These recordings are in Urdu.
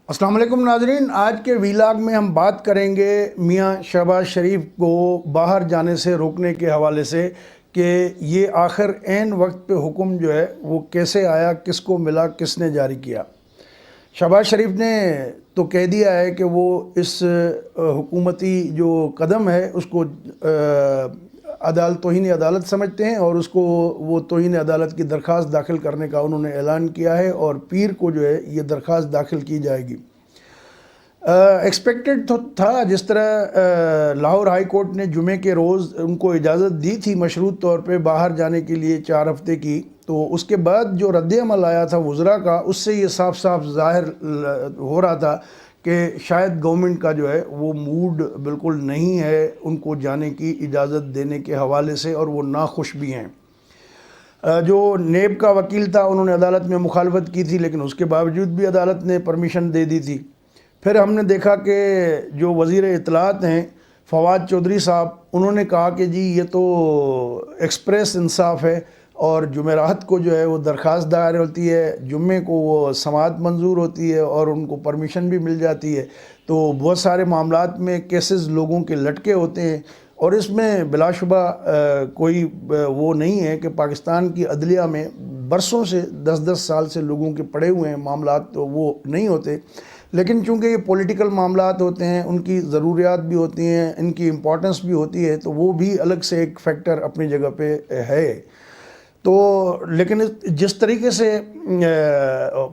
السلام علیکم ناظرین، آج کے ویلاگ میں ہم بات کریں گے میاں شہباز شریف کو باہر جانے سے روکنے کے حوالے سے کہ یہ آخر عین وقت پہ حکم جو ہے وہ کیسے آیا، کس کو ملا، کس نے جاری کیا۔ شہباز شریف نے تو کہہ دیا ہے کہ وہ اس حکومتی جو قدم ہے اس کو توہین عدالت سمجھتے ہیں، اور اس کو وہ توہین عدالت کی درخواست داخل کرنے کا انہوں نے اعلان کیا ہے، اور پیر کو جو ہے یہ درخواست داخل کی جائے گی۔ ایکسپیکٹڈ تو تھا، جس طرح لاہور ہائی کورٹ نے جمعے کے روز ان کو اجازت دی تھی مشروط طور پہ باہر جانے کے لیے 4 ہفتے کی، تو اس کے بعد جو رد عمل آیا تھا وزراء کا، اس سے یہ صاف صاف ظاہر ہو رہا تھا کہ شاید گورنمنٹ کا جو ہے وہ موڈ بالکل نہیں ہے ان کو جانے کی اجازت دینے کے حوالے سے، اور وہ ناخوش بھی ہیں۔ جو نیب کا وکیل تھا انہوں نے عدالت میں مخالفت کی تھی، لیکن اس کے باوجود بھی عدالت نے پرمیشن دے دی تھی۔ پھر ہم نے دیکھا کہ جو وزیر اطلاعات ہیں فواد چودھری صاحب، انہوں نے کہا کہ جی یہ تو ایکسپریس انصاف ہے، اور جمعرات کو جو ہے وہ درخواست دائر ہوتی ہے، جمعے کو وہ سماعت منظور ہوتی ہے اور ان کو پرمیشن بھی مل جاتی ہے، تو بہت سارے معاملات میں کیسز لوگوں کے لٹکے ہوتے ہیں، اور اس میں بلا شبہ کوئی وہ نہیں ہے کہ پاکستان کی عدلیہ میں برسوں سے 10 سال سے لوگوں کے پڑے ہوئے ہیں معاملات، تو وہ نہیں ہوتے، لیکن چونکہ یہ پولیٹیکل معاملات ہوتے ہیں، ان کی ضروریات بھی ہوتی ہیں، ان کی امپورٹنس بھی ہوتی ہے، تو وہ بھی الگ سے ایک فیکٹر اپنی جگہ پہ ہے۔ تو لیکن جس طریقے سے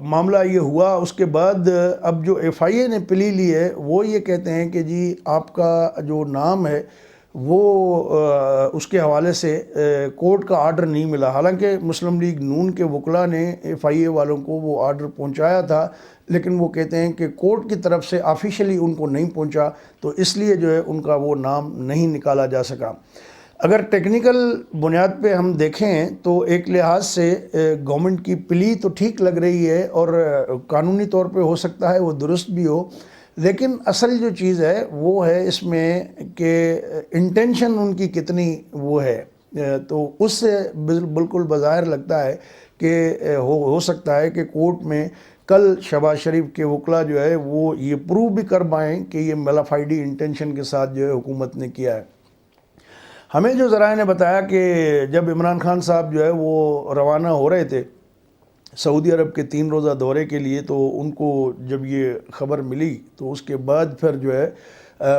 معاملہ یہ ہوا، اس کے بعد اب جو ایف آئی اے نے پلی لی ہے وہ یہ کہتے ہیں کہ جی آپ کا جو نام ہے وہ اس کے حوالے سے کورٹ کا آرڈر نہیں ملا، حالانکہ مسلم لیگ نون کے وکلاء نے ایف آئی اے والوں کو وہ آرڈر پہنچایا تھا، لیکن وہ کہتے ہیں کہ کورٹ کی طرف سے آفیشلی ان کو نہیں پہنچا، تو اس لیے جو ہے ان کا وہ نام نہیں نکالا جا سکا۔ اگر ٹیکنیکل بنیاد پہ ہم دیکھیں تو ایک لحاظ سے گورنمنٹ کی پلی تو ٹھیک لگ رہی ہے، اور قانونی طور پہ ہو سکتا ہے وہ درست بھی ہو، لیکن اصل جو چیز ہے وہ ہے اس میں کہ انٹینشن ان کی کتنی وہ ہے، تو اس سے بالکل بظاہر لگتا ہے کہ ہو سکتا ہے کہ کورٹ میں کل شہباز شریف کے وکلاء جو ہے وہ یہ پروو بھی کر پائیں کہ یہ ملافائڈی انٹینشن کے ساتھ جو ہے حکومت نے کیا ہے۔ ہمیں جو ذرائع نے بتایا کہ جب عمران خان صاحب جو ہے وہ روانہ ہو رہے تھے سعودی عرب کے 3 روزہ دورے کے لیے، تو ان کو جب یہ خبر ملی تو اس کے بعد پھر جو ہے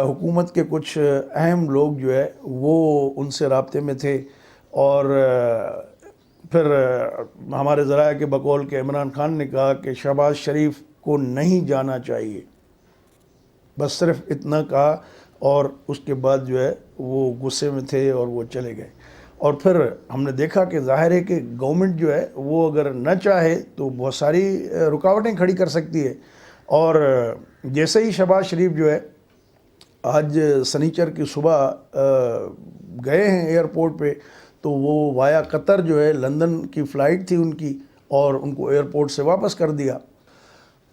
حکومت کے کچھ اہم لوگ جو ہے وہ ان سے رابطے میں تھے، اور پھر ہمارے ذرائع کے بقول کہ عمران خان نے کہا کہ شہباز شریف کو نہیں جانا چاہیے، بس صرف اتنا کہا، اور اس کے بعد جو ہے وہ غصے میں تھے اور وہ چلے گئے۔ اور پھر ہم نے دیکھا کہ ظاہر ہے کہ گورنمنٹ جو ہے وہ اگر نہ چاہے تو بہت ساری رکاوٹیں کھڑی کر سکتی ہے، اور جیسے ہی شہباز شریف جو ہے آج سنیچر کی صبح گئے ہیں ایئرپورٹ پہ، تو وہ وایا قطر جو ہے لندن کی فلائٹ تھی ان کی، اور ان کو ایئرپورٹ سے واپس کر دیا۔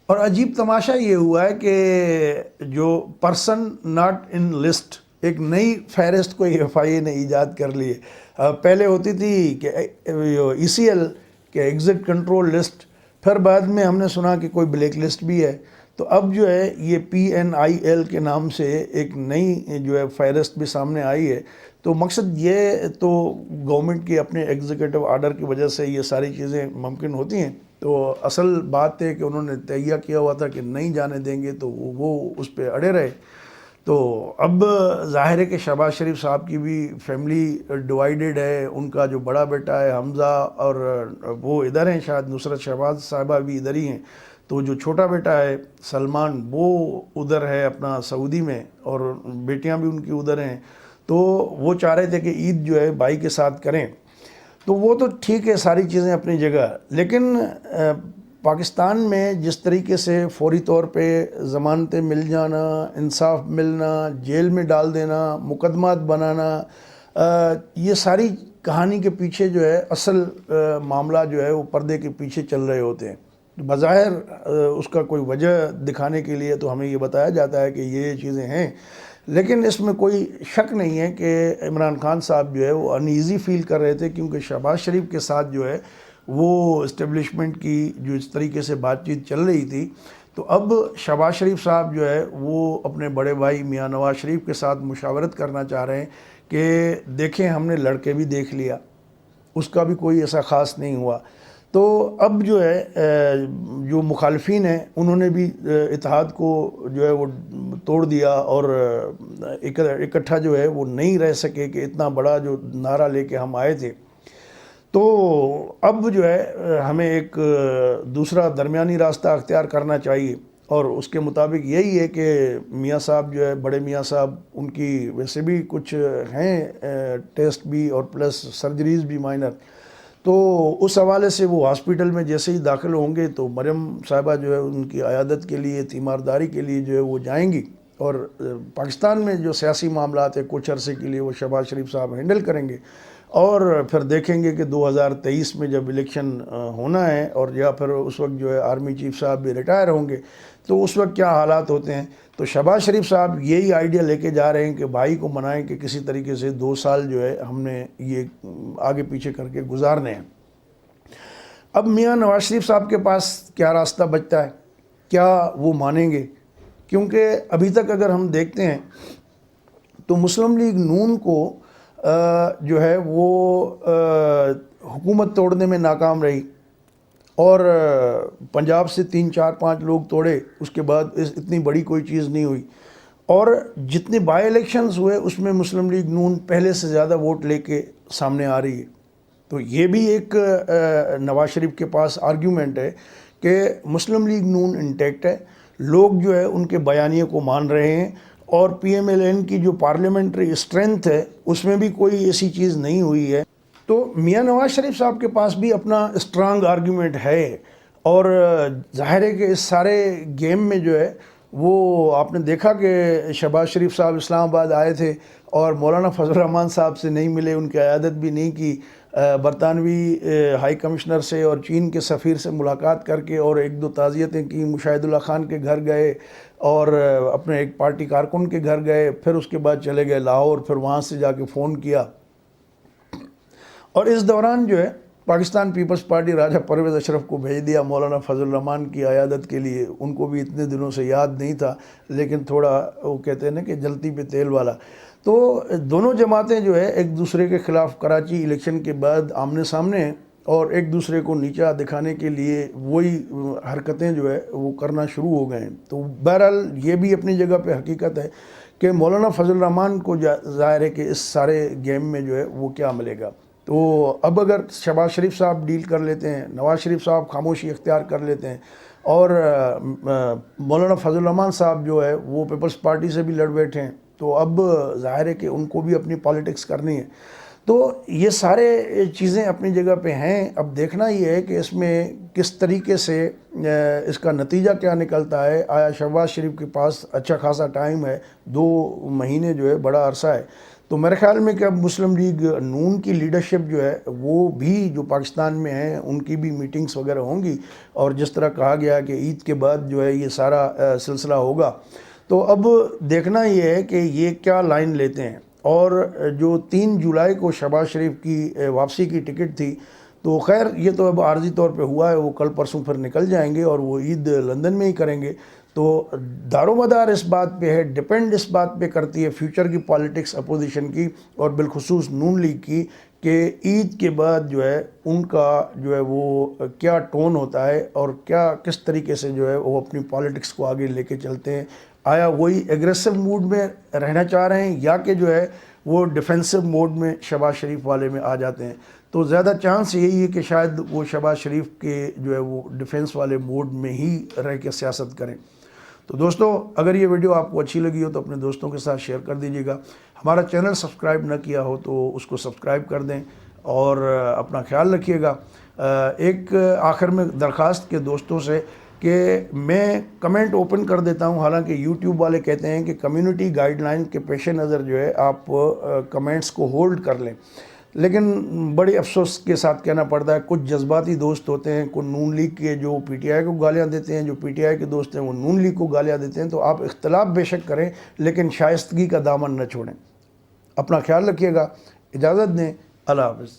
اور عجیب تماشا یہ ہوا ہے کہ جو پرسن ناٹ ان لسٹ، ایک نئی فہرست کو ایف آئی اے نے ایجاد کر لی ہے۔ پہلے ہوتی تھی کہ ای سی ایل کہ ایگزٹ کنٹرول لسٹ، پھر بعد میں ہم نے سنا کہ کوئی بلیک لسٹ بھی ہے، تو اب جو ہے یہ پی این آئی ایل کے نام سے ایک نئی جو ہے فہرست بھی سامنے آئی ہے۔ تو مقصد یہ تو گورنمنٹ کی اپنے ایگزیکٹو آرڈر کی وجہ سے یہ ساری چیزیں ممکن ہوتی ہیں، تو اصل بات ہے کہ انہوں نے تہیہ کیا ہوا تھا کہ نہیں جانے دیں گے، تو وہ اس پہ اڑے رہے۔ تو اب ظاہر ہے کہ شہباز شریف صاحب کی بھی فیملی ڈیوائیڈڈ ہے، ان کا جو بڑا بیٹا ہے حمزہ اور وہ ادھر ہیں، شاید نصرت شہباز صاحبہ بھی ادھر ہی ہیں، تو جو چھوٹا بیٹا ہے سلمان وہ ادھر ہے اپنا سعودی میں، اور بیٹیاں بھی ان کی ادھر ہیں، تو وہ چاہ رہے تھے کہ عید جو ہے بھائی کے ساتھ کریں، تو وہ تو ٹھیک ہے، ساری چیزیں اپنی جگہ، لیکن پاکستان میں جس طریقے سے فوری طور پہ ضمانتیں مل جانا، انصاف ملنا، جیل میں ڈال دینا، مقدمات بنانا، یہ ساری کہانی کے پیچھے جو ہے اصل معاملہ جو ہے وہ پردے کے پیچھے چل رہے ہوتے ہیں۔ بظاہر اس کا کوئی وجہ دکھانے کے لیے تو ہمیں یہ بتایا جاتا ہے کہ یہ چیزیں ہیں، لیکن اس میں کوئی شک نہیں ہے کہ عمران خان صاحب جو ہے وہ انیزی فیل کر رہے تھے، کیونکہ شہباز شریف کے ساتھ جو ہے وہ اسٹیبلشمنٹ کی جو اس طریقے سے بات چیت چل رہی تھی، تو اب شہباز شریف صاحب جو ہے وہ اپنے بڑے بھائی میاں نواز شریف کے ساتھ مشاورت کرنا چاہ رہے ہیں کہ دیکھیں ہم نے لڑکے بھی دیکھ لیا، اس کا بھی کوئی ایسا خاص نہیں ہوا، تو اب جو ہے جو مخالفین ہیں انہوں نے بھی اتحاد کو جو ہے وہ توڑ دیا اور اکٹھا جو ہے وہ نہیں رہ سکے کہ اتنا بڑا جو نعرہ لے کے ہم آئے تھے۔ تو اب جو ہے ہمیں ایک دوسرا درمیانی راستہ اختیار کرنا چاہیے، اور اس کے مطابق یہی ہے کہ میاں صاحب جو ہے بڑے میاں صاحب، ان کی ویسے بھی کچھ ہیں ٹیسٹ بھی اور پلس سرجریز بھی مائنر، تو اس حوالے سے وہ ہاسپٹل میں جیسے ہی داخل ہوں گے تو مریم صاحبہ جو ہے ان کی عیادت کے لیے، تیمارداری کے لیے جو ہے وہ جائیں گی، اور پاکستان میں جو سیاسی معاملات ہیں کچھ عرصے کے لیے وہ شہباز شریف صاحب ہینڈل کریں گے، اور پھر دیکھیں گے کہ 2023 میں جب الیکشن ہونا ہے اور یا پھر اس وقت جو ہے آرمی چیف صاحب بھی ریٹائر ہوں گے تو اس وقت کیا حالات ہوتے ہیں۔ تو شہباز شریف صاحب یہی آئیڈیا لے کے جا رہے ہیں کہ بھائی کو منائیں کہ کسی طریقے سے 2 سال جو ہے ہم نے یہ آگے پیچھے کر کے گزارنے ہیں۔ اب میاں نواز شریف صاحب کے پاس کیا راستہ بچتا ہے، کیا وہ مانیں گے؟ کیونکہ ابھی تک اگر ہم دیکھتے ہیں تو مسلم لیگ نون کو جو ہے وہ حکومت توڑنے میں ناکام رہی، اور پنجاب سے 3 4 5 لوگ توڑے، اس کے بعد اتنی بڑی کوئی چیز نہیں ہوئی، اور جتنے بائی الیکشنز ہوئے اس میں مسلم لیگ نون پہلے سے زیادہ ووٹ لے کے سامنے آ رہی ہے۔ تو یہ بھی ایک نواز شریف کے پاس آرگیومنٹ ہے کہ مسلم لیگ نون انٹیکٹ ہے، لوگ جو ہے ان کے بیانیے کو مان رہے ہیں، اور پی ایم ایل این کی جو پارلیمنٹری اسٹرینتھ ہے اس میں بھی کوئی ایسی چیز نہیں ہوئی ہے۔ تو میاں نواز شریف صاحب کے پاس بھی اپنا اسٹرانگ آرگیومنٹ ہے، اور ظاہر ہے کہ اس سارے گیم میں جو ہے وہ آپ نے دیکھا کہ شہباز شریف صاحب اسلام آباد آئے تھے اور مولانا فضل الرحمان صاحب سے نہیں ملے، ان کی عیادت بھی نہیں کی، برطانوی ہائی کمشنر سے اور چین کے سفیر سے ملاقات کر کے اور 1 2 تعزیتیں کی، مشاہد اللہ خان کے گھر گئے اور اپنے ایک پارٹی کارکن کے گھر گئے، پھر اس کے بعد چلے گئے لاہور، پھر وہاں سے جا کے فون کیا، اور اس دوران جو ہے پاکستان پیپلز پارٹی راجہ پرویز اشرف کو بھیج دیا مولانا فضل الرحمان کی عیادت کے لیے۔ ان کو بھی اتنے دنوں سے یاد نہیں تھا، لیکن تھوڑا وہ کہتے ہیں نا کہ جلتی پہ تیل والا۔ تو دونوں جماعتیں جو ہے ایک دوسرے کے خلاف کراچی الیکشن کے بعد آمنے سامنے ہیں، اور ایک دوسرے کو نیچا دکھانے کے لیے وہی حرکتیں جو ہے وہ کرنا شروع ہو گئے ہیں۔ تو بہرحال یہ بھی اپنی جگہ پہ حقیقت ہے کہ مولانا فضل الرحمان کو ظاہر ہے کہ اس سارے گیم میں جو ہے وہ کیا ملے گا۔ تو اب اگر شہباز شریف صاحب ڈیل کر لیتے ہیں، نواز شریف صاحب خاموشی اختیار کر لیتے ہیں، اور مولانا فضل الرحمان صاحب جو ہے وہ پیپلز پارٹی سے بھی لڑ بیٹھے ہیں، تو اب ظاہر ہے کہ ان کو بھی اپنی پالیٹکس کرنی ہے۔ تو یہ سارے چیزیں اپنی جگہ پہ ہیں، اب دیکھنا یہ ہے کہ اس میں کس طریقے سے اس کا نتیجہ کیا نکلتا ہے۔ آیا شہباز شریف کے پاس اچھا خاصا ٹائم ہے، 2 مہینے جو ہے بڑا عرصہ ہے، تو میرے خیال میں کہ اب مسلم لیگ نون کی لیڈرشپ جو ہے وہ بھی جو پاکستان میں ہیں ان کی بھی میٹنگز وغیرہ ہوں گی، اور جس طرح کہا گیا کہ عید کے بعد جو ہے یہ سارا سلسلہ ہوگا، تو اب دیکھنا یہ ہے کہ یہ کیا لائن لیتے ہیں۔ اور جو 3 جولائی کو شہباز شریف کی واپسی کی ٹکٹ تھی، تو خیر یہ تو اب عارضی طور پہ ہوا ہے، وہ کل پرسوں پھر نکل جائیں گے اور وہ عید لندن میں ہی کریں گے۔ تو دار و مدار اس بات پہ ہے، ڈیپینڈ اس بات پہ کرتی ہے فیوچر کی پالیٹکس اپوزیشن کی، اور بالخصوص نون لیگ کی، کہ عید کے بعد جو ہے ان کا جو ہے وہ کیا ٹون ہوتا ہے، اور کس طریقے سے جو ہے وہ اپنی پالیٹکس کو آگے لے کے چلتے ہیں۔ آیا وہی ایگریسو موڈ میں رہنا چاہ رہے ہیں، یا کہ جو ہے وہ ڈیفینسو موڈ میں شہباز شریف والے میں آ جاتے ہیں؟ تو زیادہ چانس یہی ہے کہ شاید وہ شہباز شریف کے جو ہے وہ ڈیفینس والے موڈ میں ہی رہ کے سیاست کریں۔ تو دوستو، اگر یہ ویڈیو آپ کو اچھی لگی ہو تو اپنے دوستوں کے ساتھ شیئر کر دیجیے گا۔ ہمارا چینل سبسکرائب نہ کیا ہو تو اس کو سبسکرائب کر دیں، اور اپنا خیال رکھیے گا۔ ایک آخر میں درخواست کے دوستوں سے کہ میں کمنٹ اوپن کر دیتا ہوں، حالانکہ یوٹیوب والے کہتے ہیں کہ کمیونٹی گائیڈ لائن کے پیش نظر جو ہے آپ کمنٹس کو ہولڈ کر لیں، لیکن بڑی افسوس کے ساتھ کہنا پڑتا ہے کچھ جذباتی دوست ہوتے ہیں، کوئی نون لیگ کے جو پی ٹی آئی کو گالیاں دیتے ہیں، جو پی ٹی آئی کے دوست ہیں وہ نون لیگ کو گالیاں دیتے ہیں۔ تو آپ اختلاف بے شک کریں، لیکن شائستگی کا دامن نہ چھوڑیں۔ اپنا خیال رکھیے گا، اجازت دیں، اللہ حافظ۔